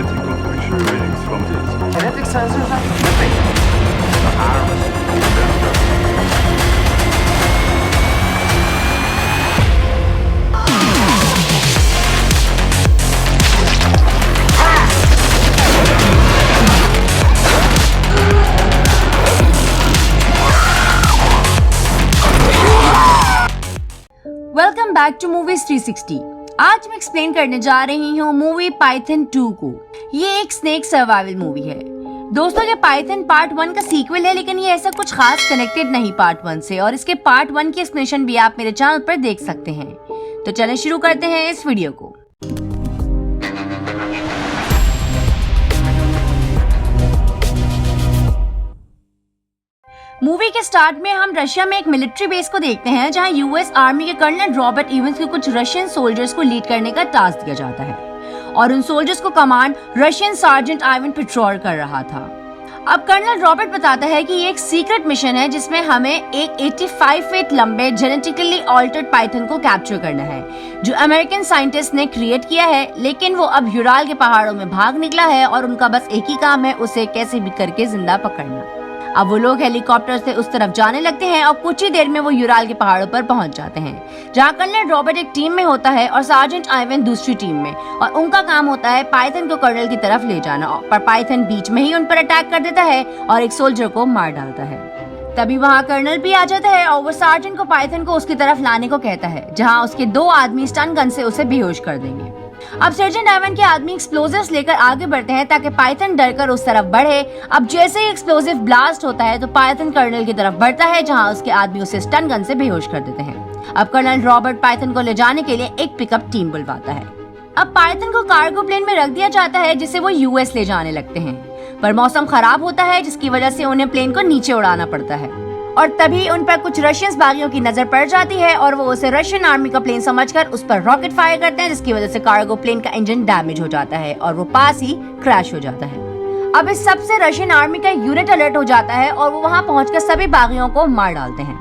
getting completion ratings from this. Kinetic sensors are flipping. The arms and welcome back to movies 360। आज मैं explain करने जा रही हूँ मूवी पाइथन 2 को। ये एक स्नेक सर्वाइवल मूवी है। दोस्तों, ये पाइथन पार्ट 1 का सीक्वल है, लेकिन ये ऐसा कुछ खास कनेक्टेड नहीं पार्ट 1 से, और इसके पार्ट 1 की एक्सप्लेनेशन भी आप मेरे चैनल पर देख सकते हैं। तो चलें शुरू करते हैं इस वीडियो को। मूवी के स्टार्ट में हम रशिया में एक मिलिट्री बेस को देखते हैं, जहां यूएस आर्मी के कर्नल रॉबर्ट इवंस को कुछ रशियन सोल्जर्स को लीड करने का टास्क दिया जाता है, और उन सोल्जर्स को command Russian sergeant Ivan petrol कर रहा था। अब कर्नल रॉबर्ट बताता है कि ये एक सीक्रेट मिशन है, जिसमें हमें एक 85 फीट लंबे जेनेटिकली ऑल्टर्ड पाइथन को कैप्चर करना है, जो अमेरिकन साइंटिस्ट ने क्रिएट किया है, लेकिन वो अब यूराल के पहाड़ों में भाग निकला है और उनका बस एक ही काम है, उसे कैसे भी करके जिंदा पकड़ना। अब वो लोग हेलीकॉप्टर से उस तरफ जाने लगते हैं और कुछ ही देर में वो यूराल के पहाड़ों पर पहुंच जाते हैं, जहां कर्नल रॉबर्ट एक टीम में होता है और सार्जेंट आइवन दूसरी टीम में, और उनका काम होता है पाइथन को कर्नल की तरफ ले जाना। पर पाइथन बीच में ही उन पर अटैक कर देता है और एक सोल्जर को मार डालता है। तभी वहाँ कर्नल भी आ जाता है और वो सार्जेंट को पाइथन को उसकी तरफ लाने को कहता है, जहाँ उसके 2 आदमी स्टन गन से उसे बेहोश कर देंगे। अब सर्जेंट आइवन के आदमी एक्सप्लोजिव्स लेकर आगे बढ़ते हैं ताकि पाइथन डरकर उस तरफ बढ़े। अब जैसे ही एक्सप्लोजिव ब्लास्ट होता है तो पाइथन कर्नल की तरफ बढ़ता है, जहां उसके आदमी उसे स्टन गन से बेहोश कर देते हैं। अब कर्नल रॉबर्ट पाइथन को ले जाने के लिए एक पिकअप टीम बुलवाता है। अब पाइथन को कार्गो प्लेन में रख दिया जाता है, जिसे वो यूएस ले जाने लगते हैं, पर मौसम खराब होता है, जिसकी वजह से उन्हें प्लेन को नीचे उड़ाना पड़ता है। और तभी उन पर कुछ रशियन बागियों की नजर पड़ जाती है और वो उसे रशियन आर्मी का प्लेन समझकर उस पर रॉकेट फायर करते हैं, जिसकी वजह से कार्गो प्लेन का इंजन डैमेज हो जाता है और वो पास ही क्रैश हो जाता है। अब इस सबसे रशियन आर्मी का यूनिट अलर्ट हो जाता है और वो वहाँ पहुंचकर सभी बागियों को मार डालते हैं,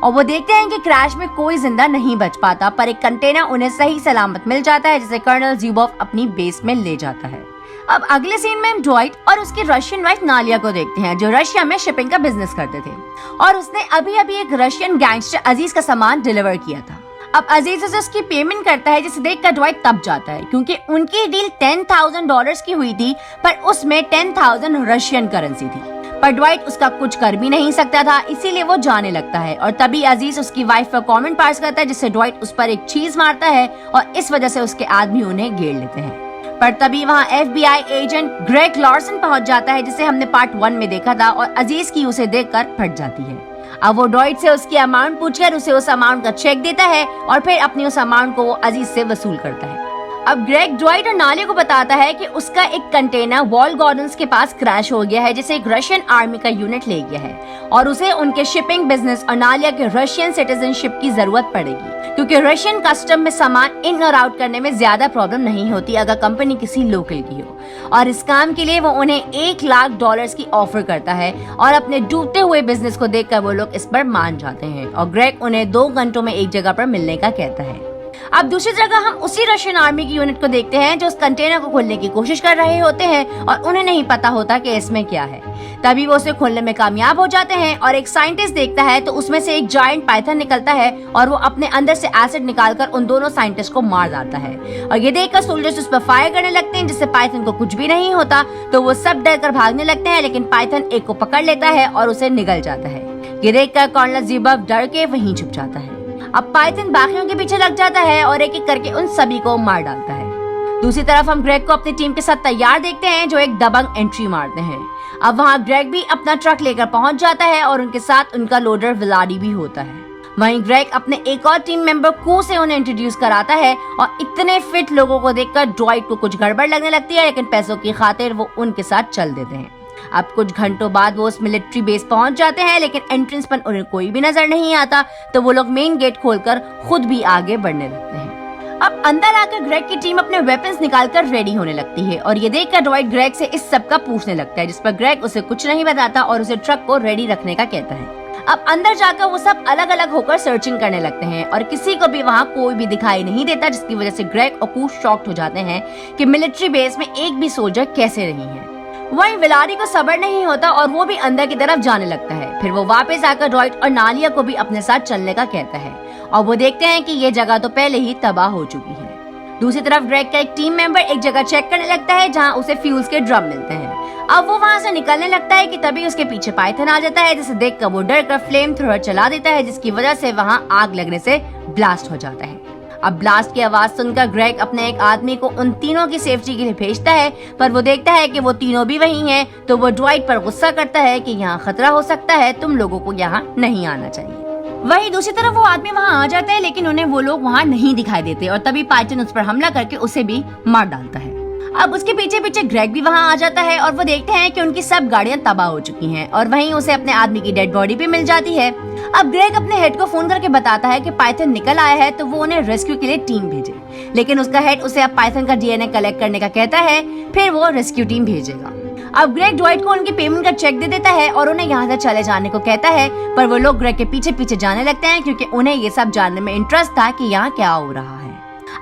और वो देखते हैं कि क्रैश में कोई जिंदा नहीं बच पाता, पर एक कंटेनर उन्हें सही सलामत मिल जाता है, जिसे कर्नल ज़ुबोव अपनी बेस में ले जाता है। अब अगले सीन में हम ड्वाइट और उसकी रशियन वाइफ नालिया को देखते हैं, जो रशिया में शिपिंग का बिजनेस करते थे, और उसने अभी अभी एक रशियन गैंगस्टर अजीज का सामान डिलीवर किया था। अब अजीज उसे उसकी पेमेंट करता है, जिसे देखकर ड्वाइट तब जाता है, क्योंकि उनकी डील $10,000 की हुई थी, पर उसमें 10,000 रशियन करेंसी थी। पर ड्वाइट उसका कुछ कर भी नहीं सकता था, इसीलिए वो जाने लगता है, और तभी अजीज उसकी वाइफ पर कमेंट पास करता है, जिससे ड्वाइट उस पर एक चीज मारता है और इस वजह से उसके आदमी उन्हें घेर लेते हैं। पर तभी वहाँ FBI एजेंट ग्रेग लॉर्सन पहुंच जाता है, जिसे हमने पार्ट 1 में देखा था, और अजीज की उसे देखकर फट जाती है। अब वो ड्वाइट से उसकी अमाउंट पूछकर उसे उस अमाउंट का चेक देता है और फिर अपनी उस अमाउंट को वो अजीज से वसूल करता है। अब ग्रेग ड्वाइट और नालिया को बताता है कि उसका एक कंटेनर वॉल गार्डन्स के पास क्रैश हो गया है, जिसे एक रशियन आर्मी का यूनिट ले गया है, और उसे उनके शिपिंग बिजनेस और नालिया के रशियन सिटीजनशिप की जरूरत पड़ेगी, क्योंकि रशियन कस्टम में सामान इन और आउट करने में ज्यादा प्रॉब्लम नहीं होती अगर कंपनी किसी लोकल की हो। और इस काम के लिए वो उन्हें $1,00,000 की ऑफर करता है, और अपने डूबते हुए बिजनेस को देखकर वो लोग इस पर मान जाते हैं, और ग्रेग उन्हें 2 घंटों में एक जगह पर मिलने का कहता है। अब दूसरी जगह हम उसी रशियन आर्मी की यूनिट को देखते हैं, जो उस कंटेनर को खोलने की कोशिश कर रहे होते हैं और उन्हें नहीं पता होता कि इसमें क्या है। तभी वो उसे खोलने में कामयाब हो जाते हैं, और एक साइंटिस्ट देखता है तो उसमें से एक जायंट पाइथन निकलता है, और वो अपने अंदर से एसिड निकालकर उन दोनों साइंटिस्ट को मार डालता है। और ये देखकर सोल्जर्स उस पर फायर करने लगते हैं, जिससे पाइथन को कुछ भी नहीं होता, तो वो सब डरकर भागने लगते हैं, लेकिन पाइथन एक को पकड़ लेता है और उसे निगल जाता है। ये देखकर कर्नल ज़ुबोव डर के वहीं छुप जाता है। अब पाइथन बाकियों के पीछे लग जाता है और एक एक करके उन सभी को मार डालता है। दूसरी तरफ हम ग्रेग को अपनी टीम के साथ तैयार देखते हैं, जो एक दबंग एंट्री मारते हैं। अब वहाँ ग्रेग भी अपना ट्रक लेकर पहुंच जाता है, और उनके साथ उनका लोडर विलाडी भी होता है। वहीं ग्रेग अपने एक और टीम मेंबर को से उन्हें इंट्रोड्यूस कराता है, और इतने फिट लोगों को देखकर ड्वाइट को कुछ गड़बड़ लगने लगती है, लेकिन पैसों की खातिर वो उनके साथ चल देते हैं। अब कुछ घंटों बाद वो उस मिलिट्री बेस पहुंच जाते हैं, लेकिन एंट्रेंस पर उन्हें कोई भी नजर नहीं आता, तो वो लोग मेन गेट खोलकर खुद भी आगे बढ़ने लगते हैं। अब अंदर आकर ग्रेग की टीम अपने वेपन्स निकालकर रेडी होने लगती है, और ये देखकर ड्वाइट ग्रेग से इस सब का पूछने लगता है, जिस पर ग्रेग उसे कुछ नहीं बताता और उसे ट्रक को रेडी रखने का कहता है। अब अंदर जाकर वो सब अलग अलग होकर सर्चिंग करने लगते हैं और किसी को भी वहाँ कोई भी दिखाई नहीं देता, जिसकी वजह से ग्रेग और कू शॉक्ड हो जाते हैं कि मिलिट्री बेस में एक भी सोल्जर कैसे नहीं है। वहीं विलारी को सब्र नहीं होता और वो भी अंदर की तरफ जाने लगता है। फिर वो वापस आकर ड्वाइट और नालिया को भी अपने साथ चलने का कहता है और वो देखते हैं कि ये जगह तो पहले ही तबाह हो चुकी है। दूसरी तरफ ग्रेग का एक टीम मेंबर एक जगह चेक करने लगता है जहाँ उसे फ्यूल्स के ड्रम मिलते हैं। अब वो वहाँ से निकलने लगता है कि तभी उसके पीछे पाइथन आ जाता है, जिसे देखकर वो डर कर फ्लेम थ्रोअर चला देता है, जिसकी वजह से वहाँ आग लगने से ब्लास्ट हो जाता है। अब ब्लास्ट की आवाज सुनकर ग्रेग अपने एक आदमी को उन तीनों की सेफ्टी के लिए भेजता है, पर वो देखता है कि वो तीनों भी वही हैं, तो वो ड्वाइट पर गुस्सा करता है कि यहाँ खतरा हो सकता है, तुम लोगों को यहाँ नहीं आना चाहिए। वहीं दूसरी तरफ वो आदमी वहाँ आ जाता है, लेकिन उन्हें वो लोग वहाँ नहीं दिखाई देते और तभी पाइथन उस पर हमला करके उसे भी मार डालता है। अब उसके पीछे पीछे ग्रेग भी वहाँ आ जाता है और वो देखते हैं कि उनकी सब गाड़ियाँ तबाह हो चुकी हैं और वहीं उसे अपने आदमी की डेड बॉडी भी मिल जाती है। अब ग्रेग अपने हेड को फोन करके बताता है कि पाइथन निकल आया है, तो वो उन्हें रेस्क्यू के लिए टीम भेजे, लेकिन उसका हेड उसे अब पाइथन का डीएनए कलेक्ट करने का कहता है, फिर वो रेस्क्यू टीम भेजेगा। अब ग्रेग ड्वाइट को उनकी पेमेंट का चेक दे देता है और उन्हें यहाँ से चले जाने को कहता है, पर वो लोग ग्रेग के पीछे पीछे जाने लगते हैं क्योंकि उन्हें ये सब जानने में इंटरेस्ट था कि यहाँ क्या हो रहा है।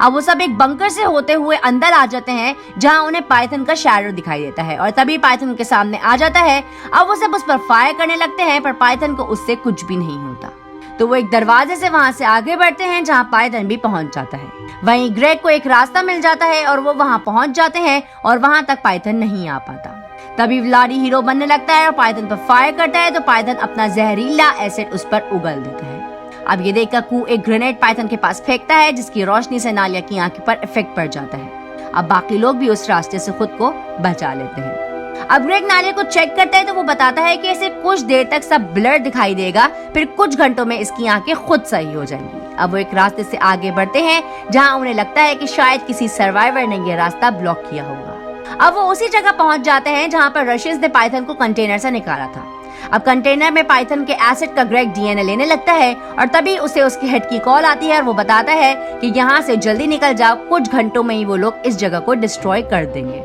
अब वो सब एक बंकर से होते हुए अंदर आ जाते हैं जहाँ उन्हें पाइथन का शैडो दिखाई देता है और तभी पाइथन उनके सामने आ जाता है। अब वो सब उस पर फायर करने लगते हैं, पर पाइथन को उससे कुछ भी नहीं होता, तो वो एक दरवाजे से वहाँ से आगे बढ़ते हैं जहाँ पाइथन भी पहुँच जाता है। वहीं ग्रेग को एक रास्ता मिल जाता है और वो वहाँ पहुँच जाते हैं और वहाँ तक पाइथन नहीं आ पाता। तभी विलारी हीरो बनने लगता है और पाइथन पर फायर करता है, तो पाइथन अपना जहरीला एसिड उस पर उगल देता है। अब ये देखकर कू एक ग्रेनेड पाइथन के पास फेंकता है, जिसकी रोशनी से नालिया की आंखों पर इफेक्ट पड़ जाता है। अब बाकी लोग भी उस रास्ते से खुद को बचा लेते हैं। अब ग्रेग नालिया को चेक करता है तो वो बताता है कि इसे कुछ देर तक सब ब्लर दिखाई देगा, फिर कुछ घंटों में इसकी आंखें खुद सही हो जाएंगी। अब वो एक रास्ते से आगे बढ़ते हैं जहाँ उन्हें लगता है कि शायद किसी सर्वाइवर ने ये रास्ता ब्लॉक किया होगा। अब वो उसी जगह पहुंच जाते हैं जहाँ पर रशियंस ने पाइथन को कंटेनर से निकाला था। अब कंटेनर में पाइथन के एसिड का ग्रेग डीएनए लेने लगता है और तभी उसे उसके हेड की कॉल आती है और वो बताता है कि यहाँ से जल्दी निकल जाओ, कुछ घंटों में ही वो लोग इस जगह को डिस्ट्रॉय कर देंगे।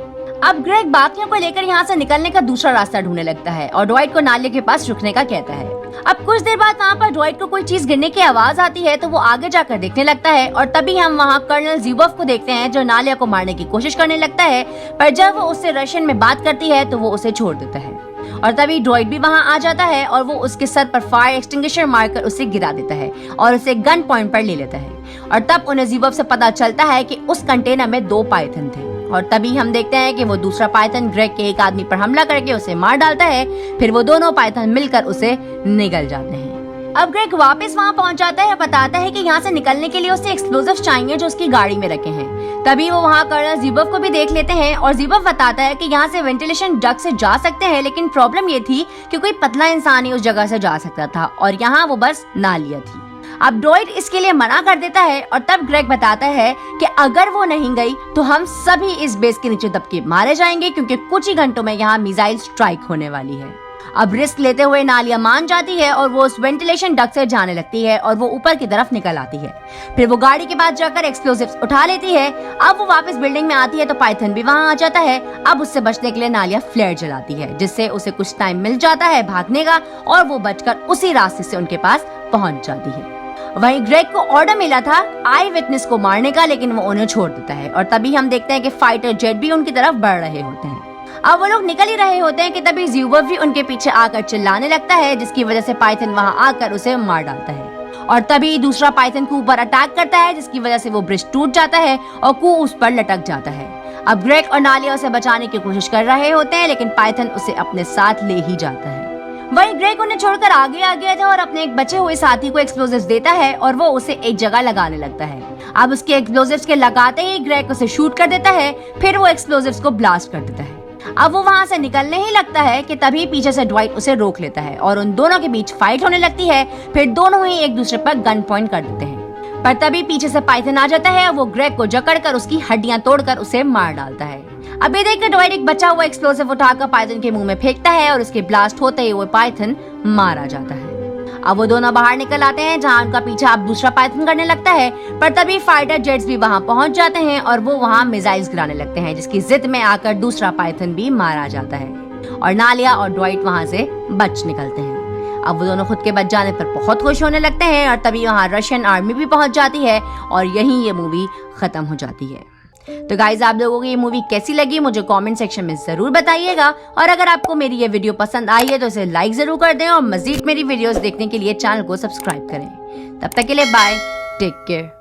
अब ग्रेग बाकियों को लेकर यहाँ से निकलने का दूसरा रास्ता ढूंढने लगता है और ड्वाइट को नाले के पास रुकने का कहता है। अब कुछ देर बाद वहाँ पर ड्वाइट को कोई चीज गिरने की आवाज आती है, तो वो आगे जाकर देखने लगता है और तभी हम वहाँ कर्नल ज़ुबोव को देखते हैं जो नालिया को मारने की कोशिश करने लगता है, पर जब वो उससे रशियन में बात करती है तो वो उसे छोड़ देता है। और तभी ड्वाइट भी वहाँ आ जाता है और वो उसके सर पर फायर एक्सटिंग्विशर मारकर उसे गिरा देता है और उसे गन पॉइंट पर ले लेता है। और तब उन्हें ज़ुबोव से पता चलता है कि उस कंटेनर में 2 पाइथन थे और तभी हम देखते हैं कि वो दूसरा पाइथन ग्रेग के एक आदमी पर हमला करके उसे मार डालता है, फिर वो दोनों पाइथन मिलकर उसे निगल जाते हैं। अब ग्रेग वापस वहाँ पहुँच जाता है और बताता है कि यहाँ से निकलने के लिए उसे एक्सप्लोजिव चाहिए जो उसकी गाड़ी में रखे हैं। तभी वो वहाँ कर्नल ज़ुबोव को भी देख लेते हैं और ज़ुबोव बताता है कि यहाँ से वेंटिलेशन डक्ट से जा सकते हैं, लेकिन प्रॉब्लम ये थी कि कोई पतला इंसान ही उस जगह से जा सकता था और यहाँ वो बस नालिया थी। अब ड्वाइट इसके लिए मना कर देता है और तब ग्रेग बताता है कि अगर वो नहीं गई तो हम सभी इस बेस के नीचे दबके मारे जाएंगे, क्योंकि कुछ ही घंटों में यहाँ मिसाइल स्ट्राइक होने वाली है। अब रिस्क लेते हुए नालिया मान जाती है और वो उस वेंटिलेशन डक्ट से जाने लगती है और वो ऊपर की तरफ निकल आती है। फिर वो गाड़ी के पास जाकर एक्सप्लोजिव्स उठा लेती है। अब वो वापस बिल्डिंग में आती है तो पाइथन भी वहाँ आ जाता है। अब उससे बचने के लिए नालिया फ्लेयर जलाती है, जिससे उसे कुछ टाइम मिल जाता है भागने का और वो बचकर उसी रास्ते से उनके पास पहुंच जाती है। वहीं ग्रेग को ऑर्डर मिला था आई विटनेस को मारने का, लेकिन वो उन्हें छोड़ देता है और तभी हम देखते हैं कि फाइटर जेट भी उनकी तरफ बढ़ रहे होते हैं। अब वो लोग निकल ही रहे होते हैं कि तभी ज़ुबोव भी उनके पीछे आकर चिल्लाने लगता है, जिसकी वजह से पाइथन वहां आकर उसे मार डालता है और तभी दूसरा पाइथन कू पर अटैक करता है, जिसकी वजह से वो ब्रिज टूट जाता है और कू उस पर लटक जाता है। अब ग्रेग और नालिया उसे बचाने की कोशिश कर रहे होते हैं, लेकिन पाइथन उसे अपने साथ ले ही जाता है। वहीं ग्रेग उन्हें छोड़कर आगे आ गया था और अपने एक बचे हुए साथी को एक्सप्लोजिव्स देता है और वो उसे एक जगह लगाने लगता है। अब उसके एक्सप्लोजिव्स के लगाते ही ग्रेग उसे शूट कर देता है, फिर वो एक्सप्लोजिव्स को ब्लास्ट कर देता है। अब वो वहाँ से निकलने ही लगता है कि तभी पीछे से ड्वाइट उसे रोक लेता है और उन दोनों के बीच फाइट होने लगती है। फिर दोनों ही एक दूसरे पर गन पॉइंट कर देते हैं, पर तभी पीछे से पाइथन आ जाता है और वो ग्रेग को जकड़कर उसकी हड्डियां तोड़कर उसे मार डालता है। अब ये देखकर ड्वाइट एक बचा हुआ एक्सप्लोसिव उठाकर पाइथन के मुंह में फेंकता है और उसके ब्लास्ट होते ही वो पाइथन मारा जाता है। अब वो दोनों बाहर निकल आते हैं जहाँ उनका पीछा अब दूसरा पाइथन करने लगता है, पर तभी फाइटर जेट्स भी वहाँ पहुँच जाते हैं और वो वहाँ मिसाइल्स गिराने लगते हैं, जिसकी जिद में आकर दूसरा पाइथन भी मारा जाता है और नालिया और ड्वाइट वहाँ से बच निकलते हैं। अब वो दोनों खुद के बच जाने पर बहुत खुश होने लगते हैं और तभी वहाँ रशियन आर्मी भी पहुंच जाती है और यहीं ये मूवी खत्म हो जाती है। तो गाइज, आप लोगों को ये मूवी कैसी लगी मुझे कमेंट सेक्शन में जरूर बताइएगा और अगर आपको मेरी ये वीडियो पसंद आई है तो इसे लाइक जरूर कर दें और मजीद मेरी वीडियोस देखने के लिए चैनल को सब्सक्राइब करें। तब तक के लिए बाय, टेक केयर।